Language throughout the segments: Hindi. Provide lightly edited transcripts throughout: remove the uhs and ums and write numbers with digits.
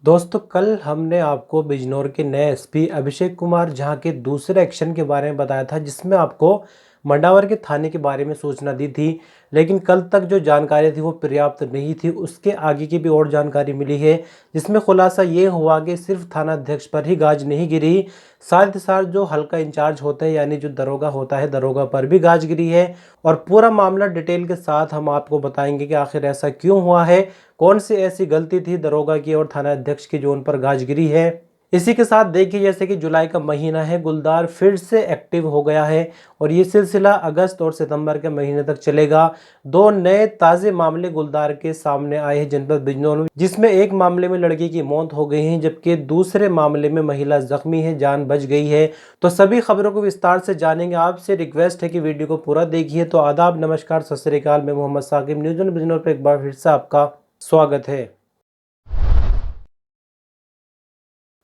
दोस्तों, कल हमने आपको बिजनौर के नए एसपी अभिषेक कुमार झा के दूसरे एक्शन के बारे में बताया था, जिसमें आपको मंडावर के थाने के बारे में सूचना दी थी। लेकिन कल तक जो जानकारी थी वो पर्याप्त नहीं थी। उसके आगे की भी और जानकारी मिली है, जिसमें खुलासा ये हुआ कि सिर्फ थाना अध्यक्ष पर ही गाज नहीं गिरी, साथ ही साथ जो हल्का इंचार्ज होते हैं यानी जो दरोगा होता है, दरोगा पर भी गाज गिरी है। और पूरा मामला डिटेल के साथ हम आपको बताएंगे कि आखिर ऐसा क्यों हुआ है, कौन सी ऐसी गलती थी दरोगा की और थाना अध्यक्ष की जो उन पर गाजगिरी है। इसी के साथ देखिए, जैसे कि जुलाई का महीना है, गुलदार फिर से एक्टिव हो गया है और ये सिलसिला अगस्त और सितंबर के महीने तक चलेगा। दो नए ताज़े मामले गुलदार के सामने आए हैं जनपद बिजनौर में, जिसमें एक मामले में लड़की की मौत हो गई है, जबकि दूसरे मामले में महिला जख्मी है, जान बच गई है। तो सभी खबरों को विस्तार से जानेंगे। आपसे रिक्वेस्ट है कि वीडियो को पूरा देखिए। तो आदाब, नमस्कार, सत श्री अकाल। मैं मोहम्मद साकिब, न्यूज़ ऑन बिजनौर पर एक बार फिर से आपका स्वागत है।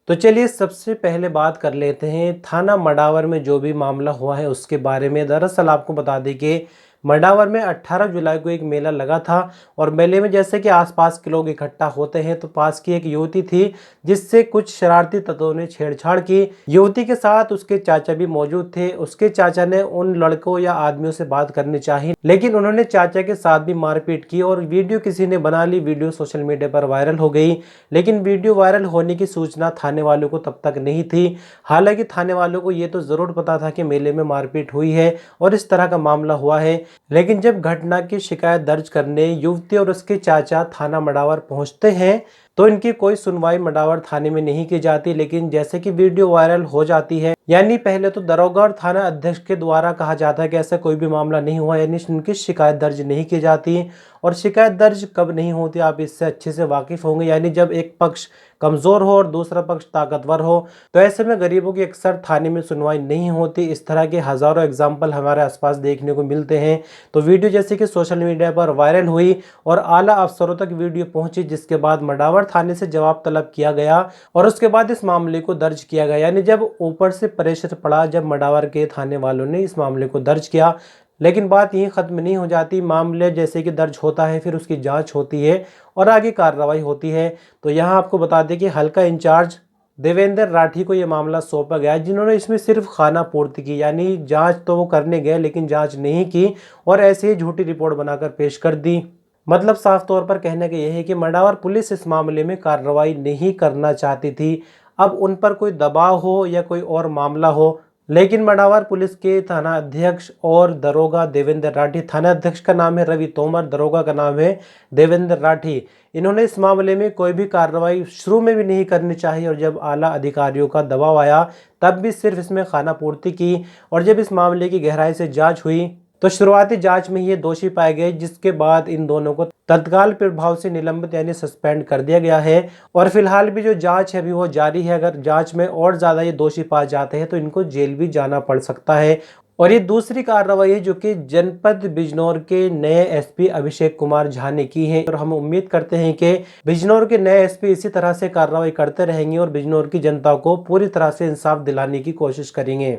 तो चलिए सबसे पहले बात कर लेते हैं थाना मडावर में जो भी मामला हुआ है उसके बारे में। दरअसल आपको बता दें कि मडावर में 18 जुलाई को एक मेला लगा था और मेले में जैसे कि आसपास के लोग इकट्ठा होते हैं, तो पास की एक युवती थी जिससे कुछ शरारती तत्वों ने छेड़छाड़ की। युवती के साथ उसके चाचा भी मौजूद थे। उसके चाचा ने उन लड़कों या आदमियों से बात करनी चाहिए, लेकिन उन्होंने चाचा के साथ भी मारपीट की और वीडियो किसी ने बना ली। वीडियो सोशल मीडिया पर वायरल हो गई, लेकिन वीडियो वायरल होने की सूचना थाने वालों को तब तक नहीं थी। हालांकि थाने वालों को ये तो जरूर पता था कि मेले में मारपीट हुई है और इस तरह का मामला हुआ है। लेकिन जब घटना की शिकायत दर्ज करने युवती और उसके चाचा थाना मडावर पहुंचते हैं, तो इनकी कोई सुनवाई मडावर थाने में नहीं की जाती। लेकिन जैसे कि वीडियो वायरल हो जाती है, यानी पहले तो दरोगा और थाना अध्यक्ष के द्वारा कहा जाता है कि ऐसा कोई भी मामला नहीं हुआ, यानी उनकी शिकायत दर्ज नहीं की जाती। और शिकायत दर्ज कब नहीं होती, आप इससे अच्छे से वाकिफ होंगे, यानी जब एक पक्ष कमजोर हो और दूसरा पक्ष ताकतवर हो। तो ऐसे में गरीबों की अक्सर थाने में सुनवाई नहीं होती। इस तरह के हजारों एग्जाम्पल हमारे आसपास देखने को मिलते हैं। तो वीडियो जैसे कि सोशल मीडिया पर वायरल हुई और आला अफसरों तक वीडियो पहुंची, जिसके बाद मडावर थाने से जवाब तलब किया गया और उसके बाद इस मामले को दर्ज किया गया। यानी जब ऊपर से प्रेशर पड़ा, जब मडावर के थाने वालों ने इस मामले को दर्ज किया। लेकिन बात यहीं खत्म नहीं हो जाती। मामले जैसे कि दर्ज होता है, फिर उसकी जांच होती है और आगे कार्रवाई होती है। तो यहाँ आपको बता दें कि हल्का इंचार्ज देवेंद्र राठी को यह मामला सौंपा गया, जिन्होंने इसमें सिर्फ खाना पूर्ति की, यानी जांच तो वो करने गए लेकिन जांच नहीं की और ऐसे ही झूठी रिपोर्ट बनाकर पेश कर दी। मतलब साफ तौर पर कहने का यह है कि मंडावर पुलिस इस मामले में कार्रवाई नहीं करना चाहती थी। अब उन पर कोई दबाव हो या कोई और मामला हो, लेकिन मंडावर पुलिस के थाना अध्यक्ष और दरोगा देवेंद्र राठी, थाना अध्यक्ष का नाम है रवि तोमर, दरोगा का नाम है देवेंद्र राठी, इन्होंने इस मामले में कोई भी कार्रवाई शुरू में भी नहीं करनी चाहिए। और जब आला अधिकारियों का दबाव आया तब भी सिर्फ इसमें खाना पूर्ति की। और जब इस मामले की गहराई से जांच हुई तो शुरुआती जांच में ये दोषी पाए गए, जिसके बाद इन दोनों को तत्काल प्रभाव से निलंबित यानी सस्पेंड कर दिया गया है। और फिलहाल भी जो जांच है अभी वो जारी है। अगर जांच में और ज्यादा ये दोषी पाए जाते हैं तो इनको जेल भी जाना पड़ सकता है। और ये दूसरी कार्रवाई है जो कि जनपद बिजनौर के नए एसपी अभिषेक कुमार झा ने की है। और हम उम्मीद करते हैं कि बिजनौर के नए एसपी इसी तरह से कार्रवाई करते रहेंगे और बिजनौर की जनता को पूरी तरह से इंसाफ दिलाने की कोशिश करेंगे।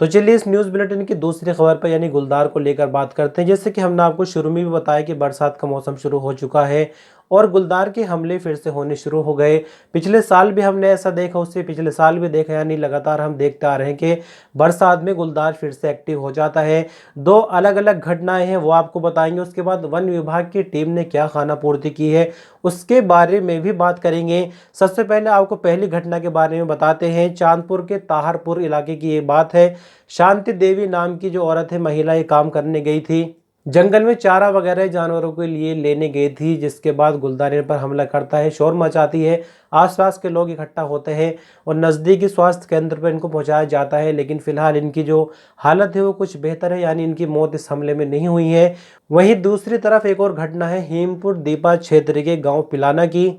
तो चलिए इस न्यूज़ बुलेटिन की दूसरी खबर पर यानी गुलदार को लेकर बात करते हैं। जैसे कि हमने आपको शुरू में भी बताया कि बरसात का मौसम शुरू हो चुका है और गुलदार के हमले फिर से होने शुरू हो गए। पिछले साल भी हमने ऐसा देखा, उससे पिछले साल भी देखा, यानी लगातार हम देखते आ रहे हैं कि बरसात में गुलदार फिर से एक्टिव हो जाता है। दो अलग अलग घटनाएं हैं वो आपको बताएंगे। उसके बाद वन विभाग की टीम ने क्या खाना पूर्ति की है उसके बारे में भी बात करेंगे। सबसे पहले आपको पहली घटना के बारे में बताते हैं। चांदपुर के ताहरपुर इलाके की ये बात है। शांति देवी नाम की जो औरत है, महिला, ये काम करने गई थी, जंगल में चारा वगैरह जानवरों के लिए लेने गई थी, जिसके बाद गुलदार पर हमला करता है, शोर मचाती है, आसपास के लोग इकट्ठा होते हैं और नज़दीकी स्वास्थ्य केंद्र पर इनको पहुंचाया जाता है। लेकिन फिलहाल इनकी जो हालत है वो कुछ बेहतर है, यानी इनकी मौत इस हमले में नहीं हुई है। वहीं दूसरी तरफ एक और घटना है हेमपुर दीपा क्षेत्र के गाँव पिलाना की,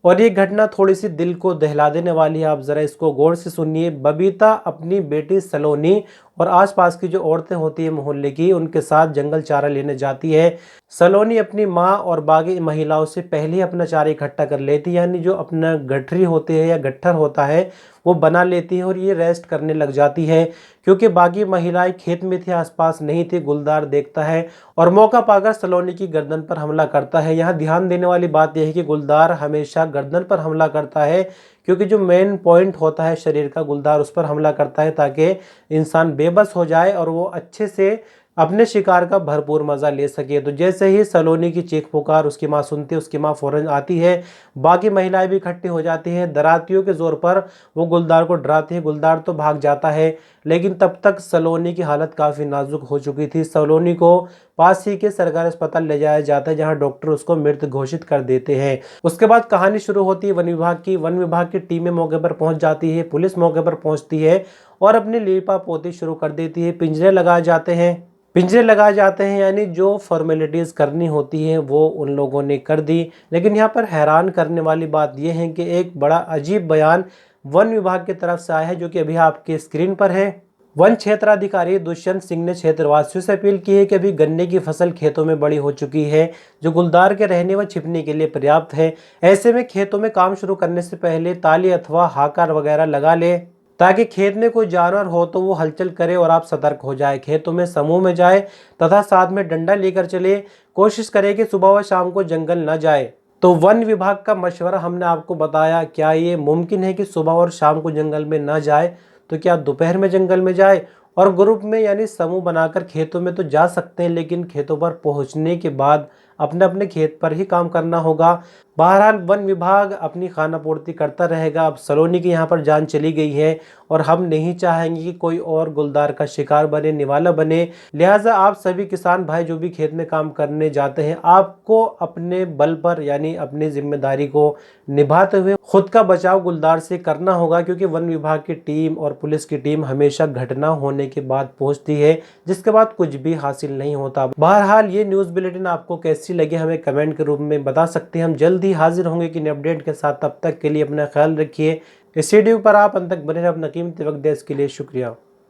और ये घटना थोड़ी सी दिल को दहला देने वाली है। आप जरा इसको गौर से सुनिए। बबीता अपनी बेटी सलोनी और आसपास की जो औरतें होती है मोहल्ले की, उनके साथ जंगल चारा लेने जाती है। सलोनी अपनी माँ और बाकी महिलाओं से पहले ही अपना चारा इकट्ठा कर लेती है, यानी जो अपना गठरी होती है या गट्ठर होता है वो बना लेती है और ये रेस्ट करने लग जाती है। क्योंकि बाकी महिलाएं खेत में थी, आसपास नहीं थी। गुलदार देखता है और मौका पाकर सलोनी की गर्दन पर हमला करता है। यहाँ ध्यान देने वाली बात यह है कि गुलदार हमेशा गर्दन पर हमला करता है, क्योंकि जो मेन पॉइंट होता है शरीर का, गुलदार उस पर हमला करता है ताकि इंसान बेबस हो जाए और वो अच्छे से अपने शिकार का भरपूर मजा ले सके। तो जैसे ही सलोनी की चीख पुकार उसकी माँ सुनती है, उसकी माँ फौरन आती है। बाकी महिलाएं भी इकट्ठी हो जाती हैं। दरातियों के जोर पर वो गुलदार को डराती है। गुलदार तो भाग जाता है, लेकिन तब तक सलोनी की हालत काफ़ी नाजुक हो चुकी थी। सलोनी को पास ही के सरकारी अस्पताल ले जाया जाता है, जहां डॉक्टर उसको मृत घोषित कर देते हैं। उसके बाद कहानी शुरू होती है वन विभाग की। वन विभाग की टीमें मौके पर पहुंच जाती है, पुलिस मौके पर पहुंचती है और अपनी लीपा पोती शुरू कर देती है। पिंजरे लगाए जाते हैं। पिंजरे लगाए जाते हैं यानी जो फॉर्मेलिटीज़ करनी होती है वो उन लोगों ने कर दी। लेकिन यहाँ पर हैरान करने वाली बात यह है कि एक बड़ा अजीब बयान वन विभाग की तरफ से आया है, जो कि अभी आपके स्क्रीन पर है। वन क्षेत्राधिकारी दुष्यंत सिंह ने क्षेत्रवासियों से अपील की है कि अभी गन्ने की फसल खेतों में बड़ी हो चुकी है, जो गुलदार के रहने व छिपने के लिए पर्याप्त है। ऐसे में खेतों में काम शुरू करने से पहले ताली अथवा हाकार वगैरह लगा ले, ताकि खेत में कोई जानवर हो तो वो हलचल करे और आप सतर्क हो जाए। खेतों में समूह में जाए तथा साथ में डंडा लेकर चले। कोशिश करें कि सुबह व शाम को जंगल न जाए। तो वन विभाग का मशवरा हमने आपको बताया। क्या ये मुमकिन है कि सुबह और शाम को जंगल में न जाए, तो क्या दोपहर में जंगल में जाए? और ग्रुप में यानी समूह बनाकर खेतों में तो जा सकते हैं, लेकिन खेतों पर पहुंचने के बाद अपने अपने खेत पर ही काम करना होगा। बहरहाल वन विभाग अपनी खाना पूर्ति करता रहेगा। अब सलोनी की यहाँ पर जान चली गई है और हम नहीं चाहेंगे कि कोई और गुलदार का शिकार बने, निवाला बने। लिहाजा आप सभी किसान भाई जो भी खेत में काम करने जाते हैं, आपको अपने बल पर यानी अपनी जिम्मेदारी को निभाते हुए खुद का बचाव गुलदार से करना होगा, क्योंकि वन विभाग की टीम और पुलिस की टीम हमेशा घटना होने के बाद पहुंचती है, जिसके बाद कुछ भी हासिल नहीं होता। बहरहाल ये न्यूज़ बुलेटिन आपको कैसी लगी हमें कमेंट के रूप में बता सकते हैं। हम जल्द ही हाजिर होंगे कि नए अपडेट के साथ। तब तक के लिए अपना ख्याल रखिए। इस वीडियो पर आप अंत तक बने रहे। अपना कीमती वक्त दें, इसके लिए शुक्रिया।